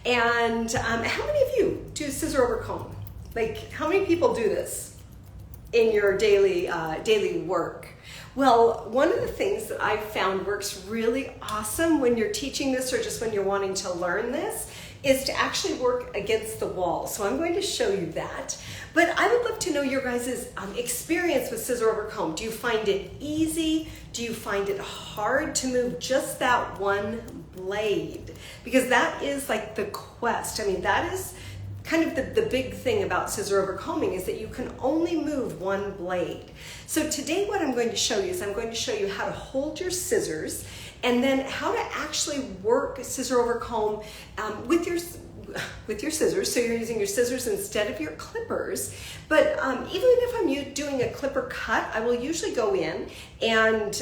And how many of you do scissor over comb? Like, how many people do this in your daily work? Well, one of the things that I've found works really awesome when you're teaching this or just when you're wanting to learn this is to actually work against the wall. So I'm going to show you that. But I would love to know your guys' experience with scissor over comb. Do you find it easy? Do you find it hard to move just that one blade? Because that is like the quest. I mean, that is kind of the big thing about scissor over combing is that you can only move one blade. So today what I'm going to show you is I'm going to show you how to hold your scissors and then how to actually work scissor over comb with your scissors. So you're using your scissors instead of your clippers. But even if I'm doing a clipper cut, I will usually go in and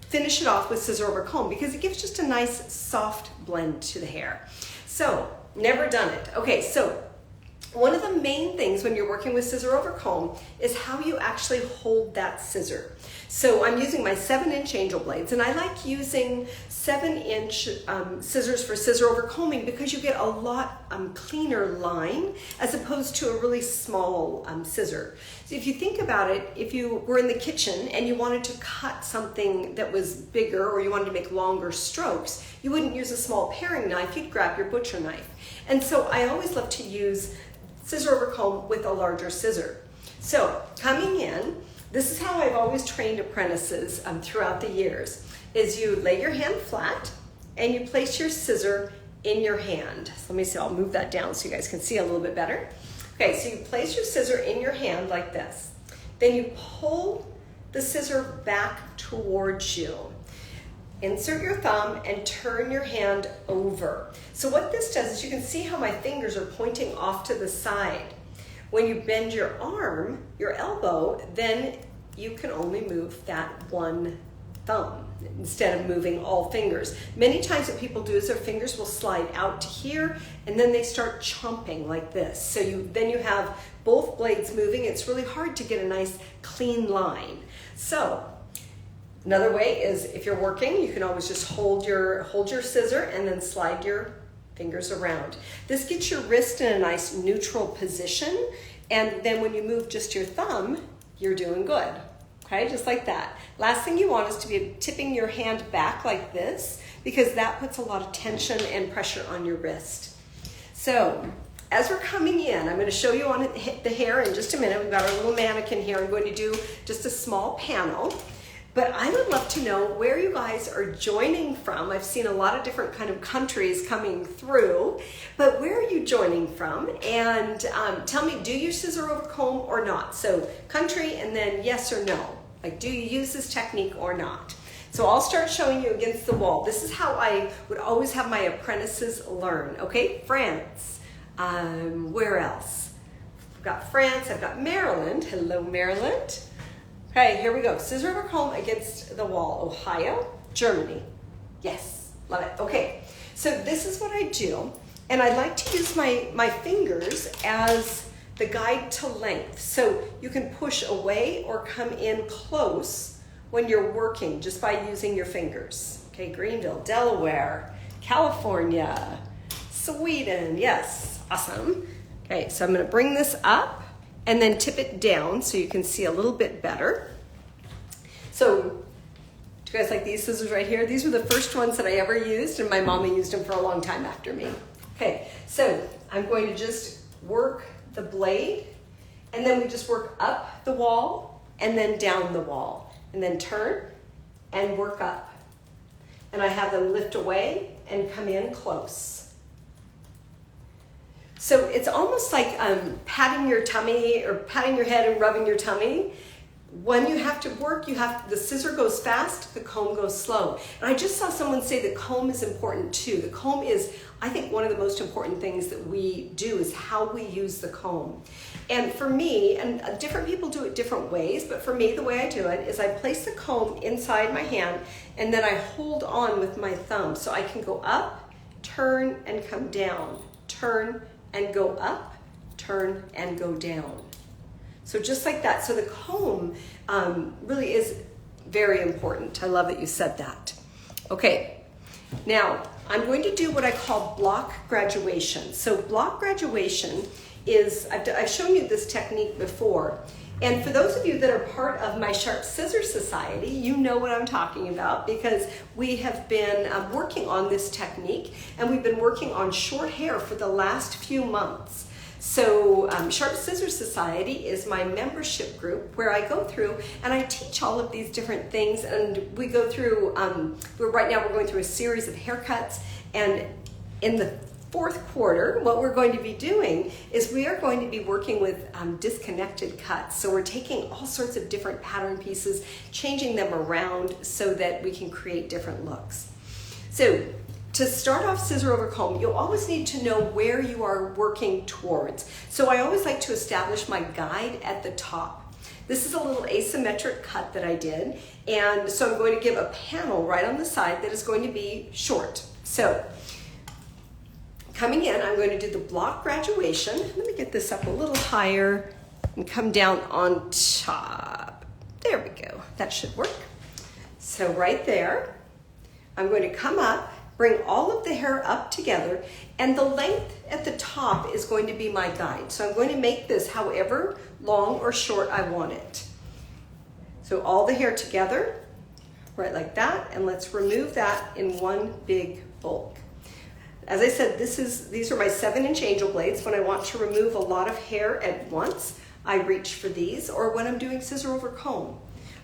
finish it off with scissor over comb because it gives just a nice soft blend to the hair. So, never done it. Okay, so one of the main things when you're working with scissor over comb is how you actually hold that scissor. So I'm using my 7-inch angel blades, and I like using 7-inch scissors for scissor over combing because you get a lot cleaner line as opposed to a really small scissor. So if you think about it, if you were in the kitchen and you wanted to cut something that was bigger or you wanted to make longer strokes, you wouldn't use a small paring knife, you'd grab your butcher knife. And so I always love to use scissor over comb with a larger scissor. So coming in, this is how I've always trained apprentices throughout the years, is you lay your hand flat and you place your scissor in your hand. So let me see, I'll move that down so you guys can see a little bit better. Okay, so you place your scissor in your hand like this. Then you pull the scissor back towards you. Insert your thumb and turn your hand over. So what this does is you can see how my fingers are pointing off to the side. When you bend your arm, your elbow, then you can only move that one thumb instead of moving all fingers. Many times what people do is their fingers will slide out to here and then they start chomping like this. So then you have both blades moving. It's really hard to get a nice clean line. So another way is if you're working, you can always just hold your scissor and then slide your fingers around. This gets your wrist in a nice neutral position, and then when you move just your thumb, you're doing good. Okay, just like that. Last thing you want is to be tipping your hand back like this because that puts a lot of tension and pressure on your wrist. So as we're coming in, I'm going to show you on the hair in just a minute. We've got our little mannequin here. I'm going to do just a small panel. But I would love to know where you guys are joining from. I've seen a lot of different kind of countries coming through, but where are you joining from? And tell me, do you scissor over comb or not? So country and then yes or no. Like, do you use this technique or not? So I'll start showing you against the wall. This is how I would always have my apprentices learn. Okay, France. Where else? I've got France, I've got Maryland. Hello, Maryland. Okay, here we go. Scissor over comb against the wall. Ohio, Germany. Yes, love it. Okay, so this is what I do. And I like to use my fingers as the guide to length. So you can push away or come in close when you're working just by using your fingers. Okay, Greenville, Delaware, California, Sweden. Yes, awesome. Okay, so I'm going to bring this up and then tip it down so you can see a little bit better. So, do you guys like these scissors right here? These were the first ones that I ever used, and my mama used them for a long time after me. Okay, so I'm going to just work the blade, and then we just work up the wall, and then down the wall, and then turn and work up. And I have them lift away and come in close. So it's almost like patting your tummy or patting your head and rubbing your tummy. When you have to work, the scissor goes fast, the comb goes slow. And I just saw someone say that comb is important too. The comb is, I think, one of the most important things that we do is how we use the comb. And for me, and different people do it different ways, but for me, the way I do it is I place the comb inside my hand and then I hold on with my thumb so I can go up, turn, and come down, turn, and go up, turn, and go down. So just like that. So the comb really is very important. I love that you said that. Okay, now I'm going to do what I call block graduation. So block graduation is, I've shown you this technique before. And for those of you that are part of my Sharp Scissor Society, you know what I'm talking about because we have been working on this technique and we've been working on short hair for the last few months. So Sharp Scissor Society is my membership group where I go through and I teach all of these different things, and we go through, right now we're going through a series of haircuts, and in the fourth quarter, what we're going to be doing is we are going to be working with disconnected cuts. So we're taking all sorts of different pattern pieces, changing them around so that we can create different looks. So to start off scissor over comb, you'll always need to know where you are working towards. So I always like to establish my guide at the top. This is a little asymmetric cut that I did, and so I'm going to give a panel right on the side that is going to be short. So coming in, I'm going to do the block graduation. Let me get this up a little higher and come down on top. There we go, that should work. So right there, I'm going to come up, bring all of the hair up together, and the length at the top is going to be my guide. So I'm going to make this however long or short I want it. So all the hair together, right like that, and let's remove that in one big bulk. As I said, these are my 7-inch angel blades. When I want to remove a lot of hair at once, I reach for these, or when I'm doing scissor over comb.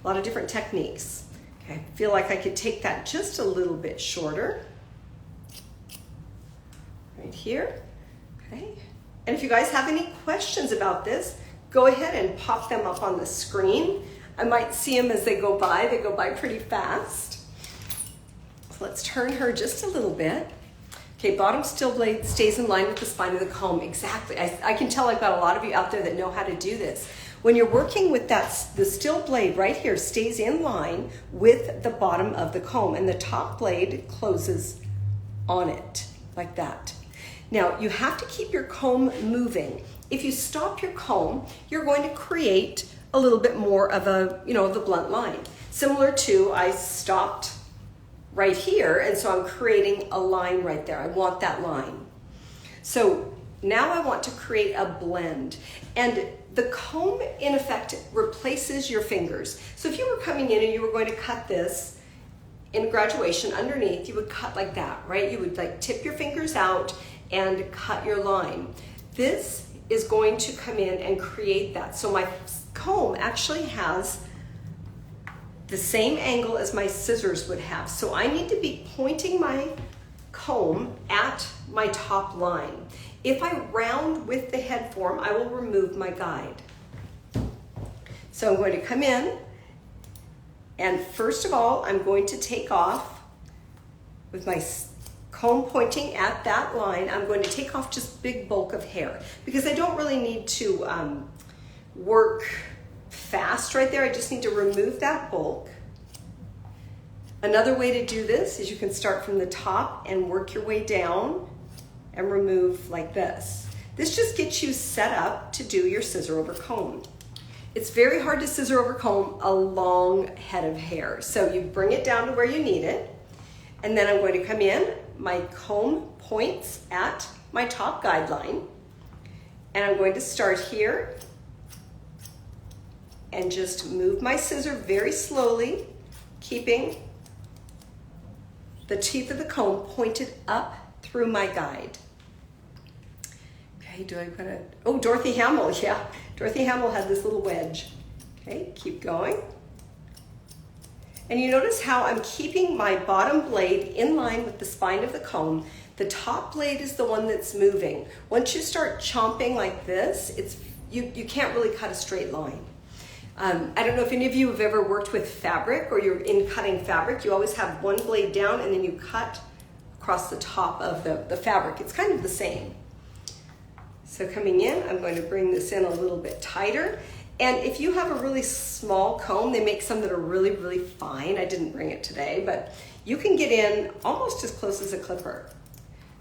A lot of different techniques. Okay, I feel like I could take that just a little bit shorter. Right here, okay? And if you guys have any questions about this, go ahead and pop them up on the screen. I might see them as they go by pretty fast. So let's turn her just a little bit. Okay, bottom still blade stays in line with the spine of the comb. Exactly, I can tell I've got a lot of you out there that know how to do this. When you're working with that, the still blade right here stays in line with the bottom of the comb, and the top blade closes on it, like that. Now, you have to keep your comb moving. If you stop your comb, you're going to create a little bit more of a, the blunt line. Similar to, I stopped right here, and so I'm creating a line right there. I want that line. So now I want to create a blend. And the comb, in effect, replaces your fingers. So if you were coming in and you were going to cut this in graduation underneath, you would cut like that, right? You would like tip your fingers out and cut your line. This is going to come in and create that. So my comb actually has the same angle as my scissors would have. So I need to be pointing my comb at my top line. If I round with the head form, I will remove my guide. So I'm going to come in, and first of all, I'm going to take off with my comb pointing at that line. I'm going to take off just big bulk of hair because I don't really need to work fast right there. I just need to remove that bulk. Another way to do this is you can start from the top and work your way down and remove like this. This just gets you set up to do your scissor over comb. It's very hard to scissor over comb a long head of hair. So you bring it down to where you need it, and then I'm going to come in, my comb points at my top guideline, and I'm going to start here and just move my scissor very slowly, keeping the teeth of the comb pointed up through my guide. Okay, oh, Dorothy Hamill, yeah. Dorothy Hamill had this little wedge. Okay, keep going. And you notice how I'm keeping my bottom blade in line with the spine of the comb. The top blade is the one that's moving. Once you start chomping like this, you can't really cut a straight line. I don't know if any of you have ever worked with fabric or you're in cutting fabric. You always have one blade down and then you cut across the top of the fabric. It's kind of the same. So coming in, I'm going to bring this in a little bit tighter. And if you have a really small comb, they make some that are really, really fine. I didn't bring it today, but you can get in almost as close as a clipper.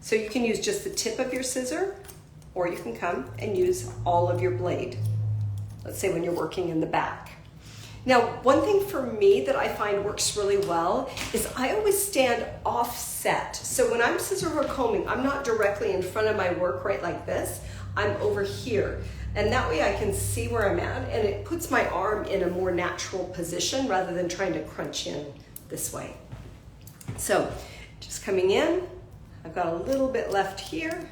So you can use just the tip of your scissor, or you can come and use all of your blade. Let's say when you're working in the back. Now, one thing for me that I find works really well is I always stand offset. So when I'm scissor over combing, I'm not directly in front of my work right like this. I'm over here. And that way I can see where I'm at, and it puts my arm in a more natural position rather than trying to crunch in this way. So just coming in, I've got a little bit left here.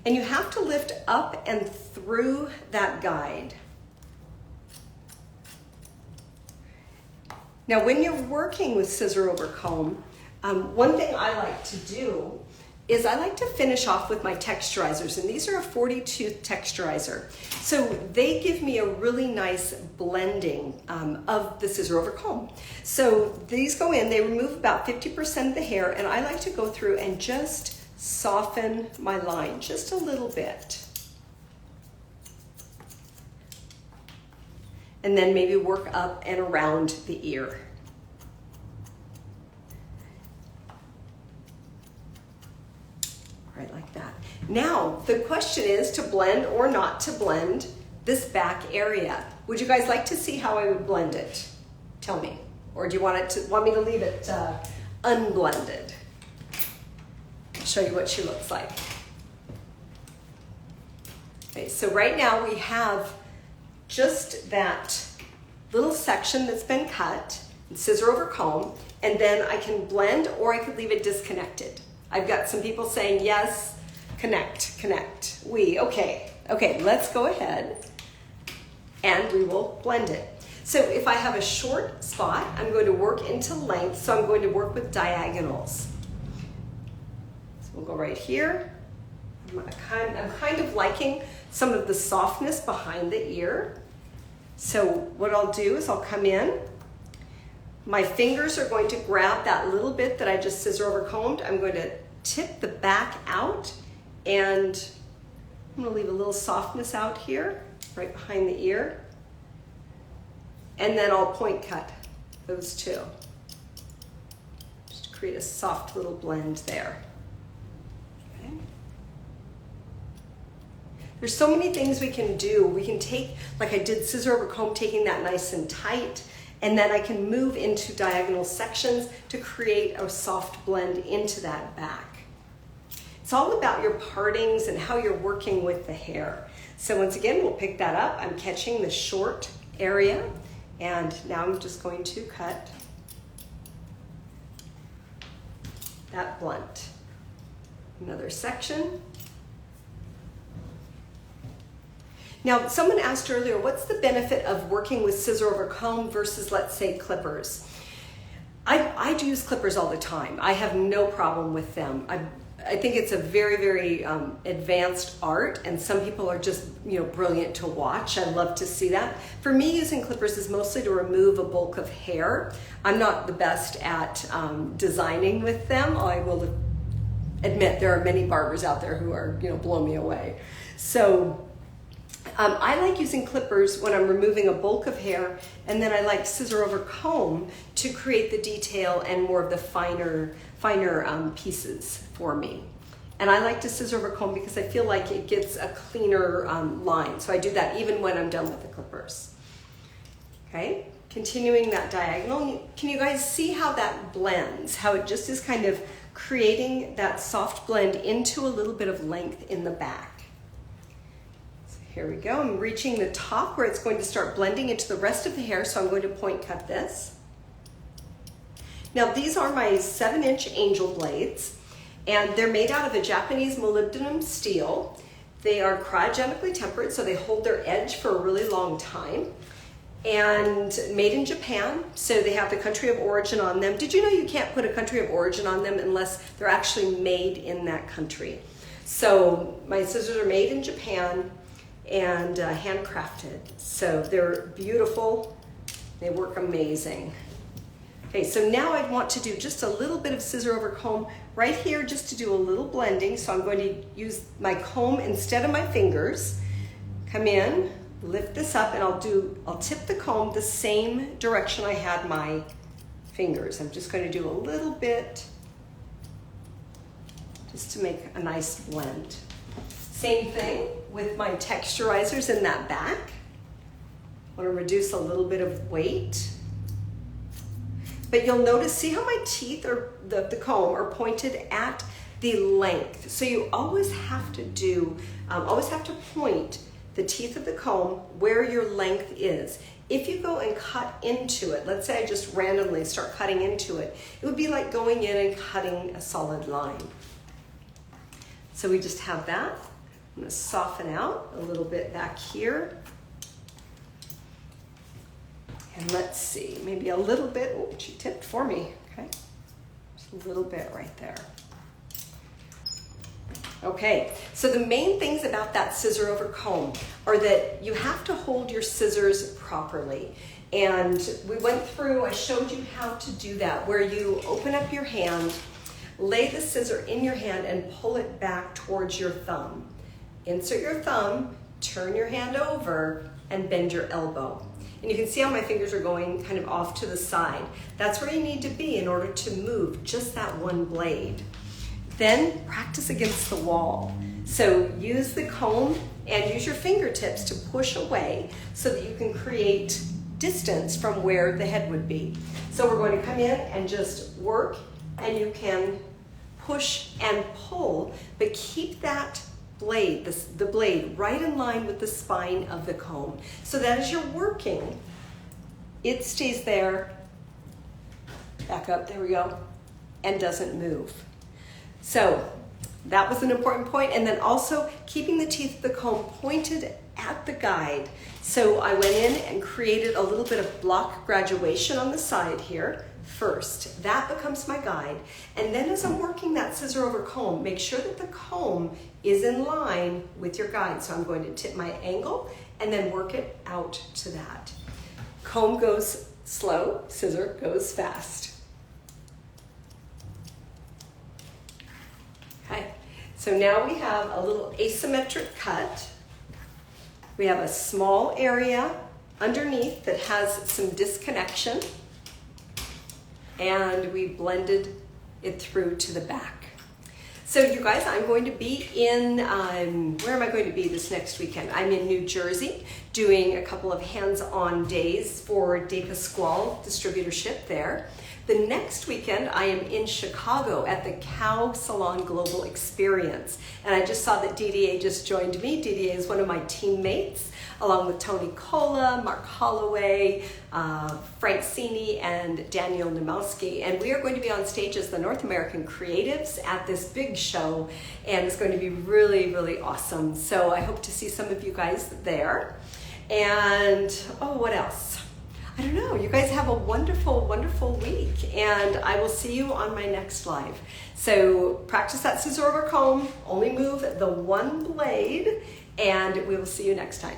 And you have to lift up and through that guide. Now, when you're working with scissor over comb, one thing I like to do is I like to finish off with my texturizers, and these are a 40-tooth texturizer. So they give me a really nice blending of the scissor over comb. So these go in, they remove about 50% of the hair, and I like to go through and just soften my line just a little bit. And then maybe work up and around the ear. Right like that. Now, the question is to blend or not to blend this back area. Would you guys like to see how I would blend it? Tell me. Or do you want me to leave it unblended? I'll show you what she looks like. Okay, so right now we have just that little section that's been cut, scissor over comb, and then I can blend or I could leave it disconnected. I've got some people saying yes, connect. Okay, let's go ahead and we will blend it. So if I have a short spot, I'm going to work into length, so I'm going to work with diagonals. So we'll go right here. I'm kind of liking some of the softness behind the ear. So what I'll do is I'll come in. My fingers are going to grab that little bit that I just scissor over combed. I'm going to tip the back out, and I'm going to leave a little softness out here, right behind the ear. And then I'll point cut those two. Just to create a soft little blend there. Okay. There's so many things we can do. We can take, like I did scissor over comb, taking that nice and tight, and then I can move into diagonal sections to create a soft blend into that back. It's all about your partings and how you're working with the hair. So once again, we'll pick that up. I'm catching the short area, and now I'm just going to cut that blunt. Another section. Now, someone asked earlier, what's the benefit of working with scissor over comb versus, let's say, clippers? I use clippers all the time. I have no problem with them. I think it's a very, very advanced art, and some people are just, brilliant to watch. I love to see that. For me, using clippers is mostly to remove a bulk of hair. I'm not the best at designing with them. I will admit there are many barbers out there who are, blow me away. So I like using clippers when I'm removing a bulk of hair, and then I like scissor over comb to create the detail and more of the finer pieces for me. And I like to scissor over comb because I feel like it gets a cleaner line. So I do that even when I'm done with the clippers. Okay, continuing that diagonal. Can you guys see how that blends? How it just is kind of creating that soft blend into a little bit of length in the back. Here we go. I'm reaching the top where it's going to start blending into the rest of the hair, so I'm going to point cut this. Now these are my 7-inch angel blades, and they're made out of a Japanese molybdenum steel. They are cryogenically tempered, so they hold their edge for a really long time. And made in Japan, so they have the country of origin on them. Did you know you can't put a country of origin on them unless they're actually made in that country? So my scissors are made in Japan and handcrafted. So they're beautiful. They work amazing. Okay, so now I want to do just a little bit of scissor over comb right here just to do a little blending. So I'm going to use my comb instead of my fingers. Come in, lift this up, and I'll tip the comb the same direction I had my fingers. I'm just going to do a little bit just to make a nice blend. Same thing with my texturizers in that back. I want to reduce a little bit of weight. But you'll notice, see how my teeth or the comb are pointed at the length. So you always have to do, always have to point the teeth of the comb where your length is. If you go and cut into it, let's say I just randomly start cutting into it, it would be like going in and cutting a solid line. So we just have that. I'm going to soften out a little bit back here. And let's see, maybe a little bit, oh, she tipped for me, okay? Just a little bit right there. Okay, so the main things about that scissor over comb are that you have to hold your scissors properly. And we went through, I showed you how to do that, where you open up your hand, lay the scissor in your hand and pull it back towards your thumb. Insert your thumb, turn your hand over, and bend your elbow. And you can see how my fingers are going kind of off to the side. That's where you need to be in order to move just that one blade. Then practice against the wall. So use the comb and use your fingertips to push away so that you can create distance from where the head would be. So we're going to come in and just work, and you can push and pull, but keep that blade, the blade right in line with the spine of the comb, so that as you're working, it stays there, back up, there we go, and doesn't move. So that was an important point. And then also keeping the teeth of the comb pointed at the guide. So I went in and created a little bit of block graduation on the side here first. That becomes my guide. And then as I'm working that scissor over comb, make sure that the comb is in line with your guide. So I'm going to tip my angle and then work it out to that. Comb goes slow, scissor goes fast. Okay, so now we have a little asymmetric cut. We have a small area underneath that has some disconnection, and we blended it through to the back. So you guys, I'm going to be in, where am I going to be this next weekend? I'm in New Jersey doing a couple of hands-on days for De Pasquale distributorship there. The next weekend, I am in Chicago at the Cow Salon Global Experience. And I just saw that DDA just joined me. DDA is one of my teammates, along with Tony Cola, Mark Holloway, Frank Cini, and Daniel Nemowski. And we are going to be on stage as the North American Creatives at this big show. And it's going to be really, really awesome. So I hope to see some of you guys there. And, oh, what else? I don't know. You guys have a wonderful, wonderful week, and I will see you on my next live. So practice that scissor over comb, only move the one blade, and we will see you next time.